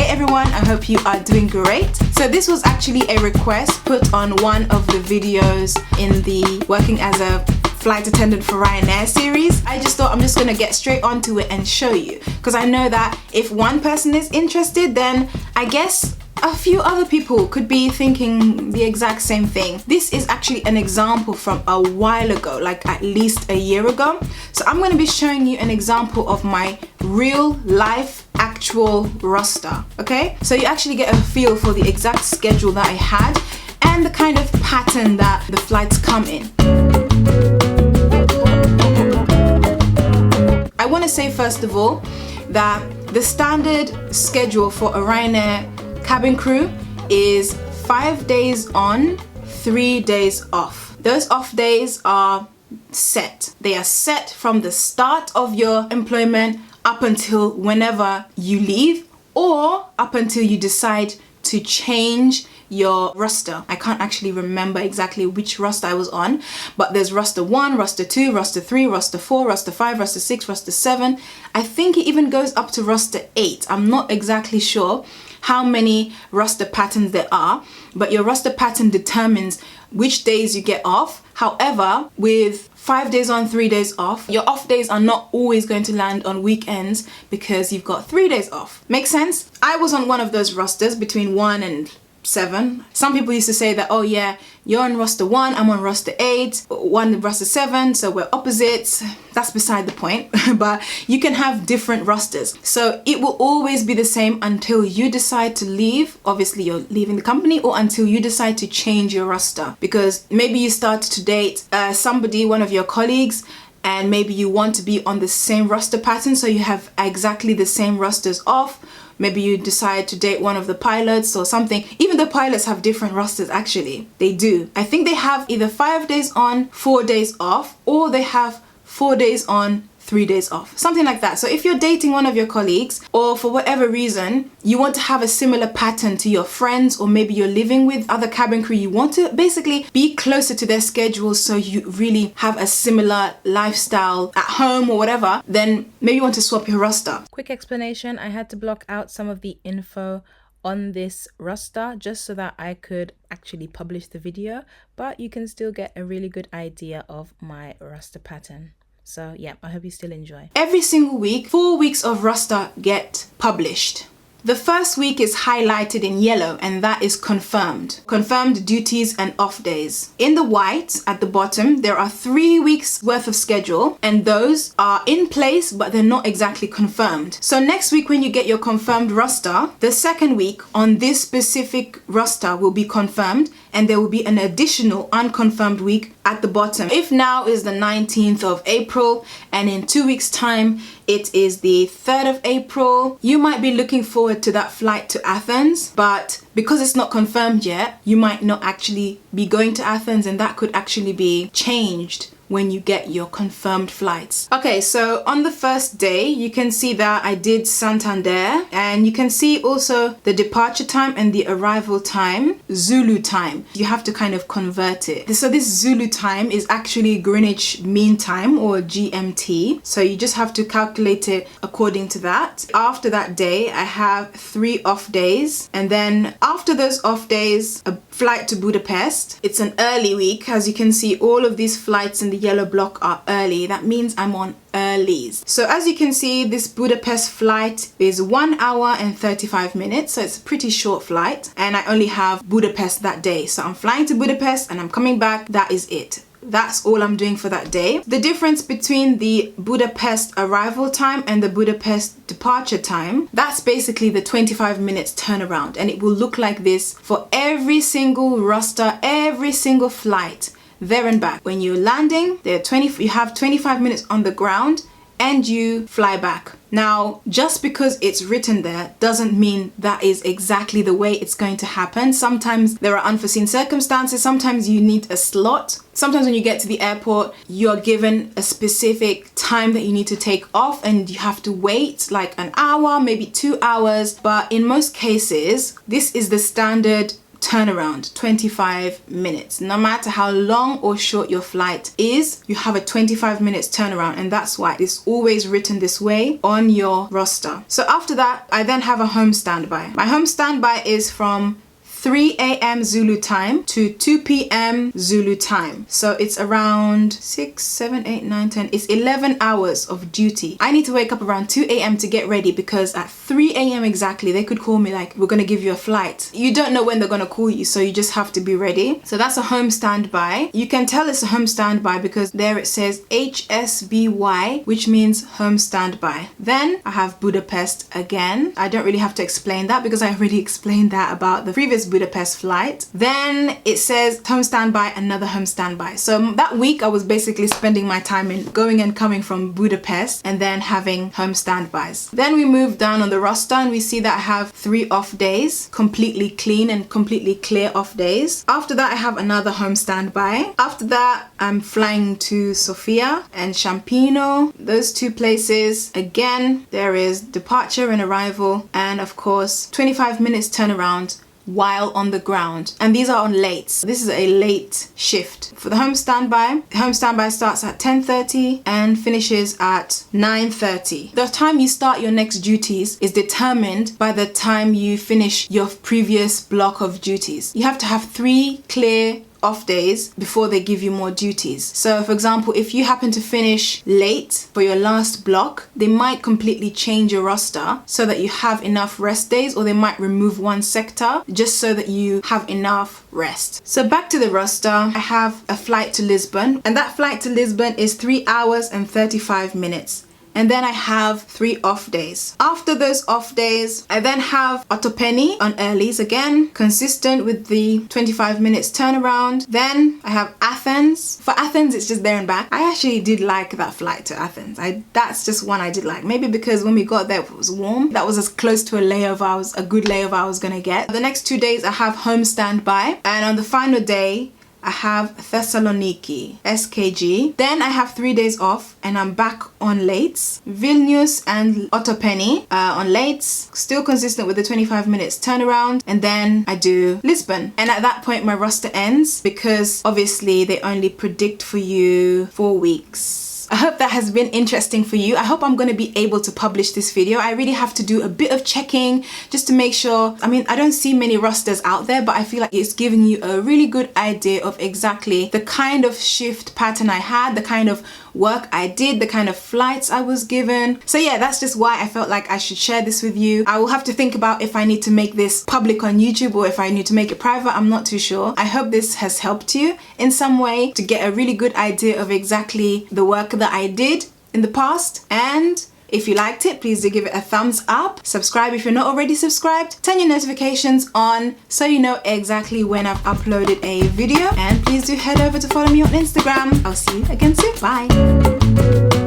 everyone, I hope you are doing great. So this was actually a request put on one of the videos in the working as a flight attendant for Ryanair series. I just thought I'm just gonna get straight onto it and show you, because I know that if one person is interested, then I guess a few other people could be thinking the exact same thing. This is actually an example from a while ago, like at least a year ago. So I'm going to be showing you an example of my real life actual roster. Okay, so you actually get a feel for the exact schedule that I had and the kind of pattern that the flights come in. I want to say first of all that the standard schedule for a Ryanair cabin crew is 5 days on, 3 days off. Those off days are set. They are set from the start of your employment up until whenever you leave, or up until you decide to change your roster. I can't actually remember exactly which roster I was on, but there's roster 1, roster 2, roster 3, roster 4, roster 5, roster 6, roster 7. I think it even goes up to roster 8. I'm not exactly sure how many roster patterns there are, but your roster pattern determines which days you get off. However, with 5 days on, 3 days off, your off days are not always going to land on weekends because you've got 3 days off. Make sense? I was on one of those rosters between 1 and 7. Some people used to say that, oh yeah, you're on roster 1, I'm on roster 8, 1 roster 7, so we're opposites. That's beside the point. But you can have different rosters, so it will always be the same until you decide to leave. Obviously you're leaving the company, or until you decide to change your roster, because maybe you start to date somebody, one of your colleagues, and maybe you want to be on the same roster pattern, so you have exactly the same rosters off. Maybe you decide to date one of the pilots or something. Even the pilots have different rosters, actually. They do. I think they have either 5 days on, 4 days off, or they have 4 days on, 3 days off. Something like that. So if you're dating one of your colleagues, or for whatever reason, you want to have a similar pattern to your friends, or maybe you're living with other cabin crew, you want to basically be closer to their schedules so you really have a similar lifestyle at home or whatever, then maybe you want to swap your roster. Quick explanation, I had to block out some of the info on this roster just so that I could actually publish the video, but you can still get a really good idea of my roster pattern. So yeah, I hope you still enjoy. Every single week, 4 weeks of roster get published. The first week is highlighted in yellow, and that is confirmed. Confirmed duties and off days. In the white at the bottom, there are 3 weeks worth of schedule, and those are in place, but they're not exactly confirmed. So next week, when you get your confirmed roster, the second week on this specific roster will be confirmed, and there will be an additional unconfirmed week at the bottom. If now is the 19th of April, and in 2 weeks time, it is the 3rd of April, you might be looking forward to that flight to Athens, but because it's not confirmed yet, you might not actually be going to Athens, and that could actually be changed when you get your confirmed flights. Okay, so on the first day, you can see that I did Santander, and you can see also the departure time and the arrival time, Zulu time. You have to kind of convert it. So this Zulu time is actually Greenwich Mean Time, or GMT. So you just have to calculate it according to that. After that day, I have 3 off days, and then after those off days, a flight to Budapest. It's an early week. As you can see, all of these flights in the yellow block are early. That means I'm on earlies. So as you can see, this Budapest flight is 1 hour and 35 minutes. So it's a pretty short flight, and I only have Budapest that day. So I'm flying to Budapest and I'm coming back. That is it. That's all I'm doing for that day. The difference between the Budapest arrival time and the Budapest departure time, that's basically the 25 minutes turnaround, and it will look like this for every single roster, every single flight, there and back. When you're landing, you have 25 minutes on the ground, and you fly back. Now, just because it's written there doesn't mean that is exactly the way it's going to happen. Sometimes there are unforeseen circumstances. Sometimes you need a slot. Sometimes when you get to the airport, you're given a specific time that you need to take off, and you have to wait like an hour, maybe 2 hours. But in most cases, this is the standard turnaround, 25 minutes. No matter how long or short your flight is, you have a 25 minutes turnaround, and that's why it's always written this way on your roster. So after that, I then have a home standby. My home standby is from 3 a.m. Zulu time to 2 p.m. Zulu time. So it's around 6, 7, 8, 9, 10. It's 11 hours of duty. I need to wake up around 2 a.m. to get ready, because at 3 a.m. exactly, they could call me like, we're going to give you a flight. You don't know when they're going to call you, so you just have to be ready. So that's a home standby. You can tell it's a home standby because there it says HSBY, which means home standby. Then I have Budapest again. I don't really have to explain that because I already explained that about the previous Budapest flight. Then it says home standby, another home standby. So that week I was basically spending my time in going and coming from Budapest and then having home standbys. Then we move down on the roster and we see that I have 3 off days, completely clean and completely clear off days. After that I have another home standby. After that I'm flying to Sofia and Champino. Those 2 places, again there is departure and arrival, and of course 25 minutes turnaround while on the ground, and these are on lates. This is a late shift. For the home standby starts at 10:30 and finishes at 9:30. The time you start your next duties is determined by the time you finish your previous block of duties. You have to have 3 clear off days before they give you more duties. So for example, if you happen to finish late for your last block, they might completely change your roster so that you have enough rest days, or they might remove one sector just so that you have enough rest. So back to the roster, I have a flight to Lisbon, and that flight to Lisbon is 3 hours and 35 minutes. And then I have 3 off days. After those off days, I then have Ottopenny on earlies again, consistent with the 25 minutes turnaround. Then I have Athens. For Athens, it's just there and back. I actually did like that flight to Athens. That's just one I did like. Maybe because when we got there, it was warm. That was as close to a good layover I was gonna get. The next 2 days, I have home standby. And on the final day, I have Thessaloniki, SKG. Then I have 3 days off and I'm back on lates. Vilnius and Ottopenny on lates, still consistent with the 25 minutes turnaround. And then I do Lisbon. And at that point my roster ends because obviously they only predict for you 4 weeks. I hope that has been interesting for you. I hope I'm going to be able to publish this video. I really have to do a bit of checking just to make sure. I mean, I don't see many rosters out there, but I feel like it's giving you a really good idea of exactly the kind of shift pattern I had, the kind of work I did, the kind of flights I was given. So yeah, that's just why I felt like I should share this with you. I will have to think about if I need to make this public on YouTube or if I need to make it private. I'm not too sure. I hope this has helped you in some way to get a really good idea of exactly the work that I did in the past. And if you liked it, please do give it a thumbs up. Subscribe if you're not already subscribed. Turn your notifications on so you know exactly when I've uploaded a video. And please do head over to follow me on Instagram. I'll see you again soon. Bye.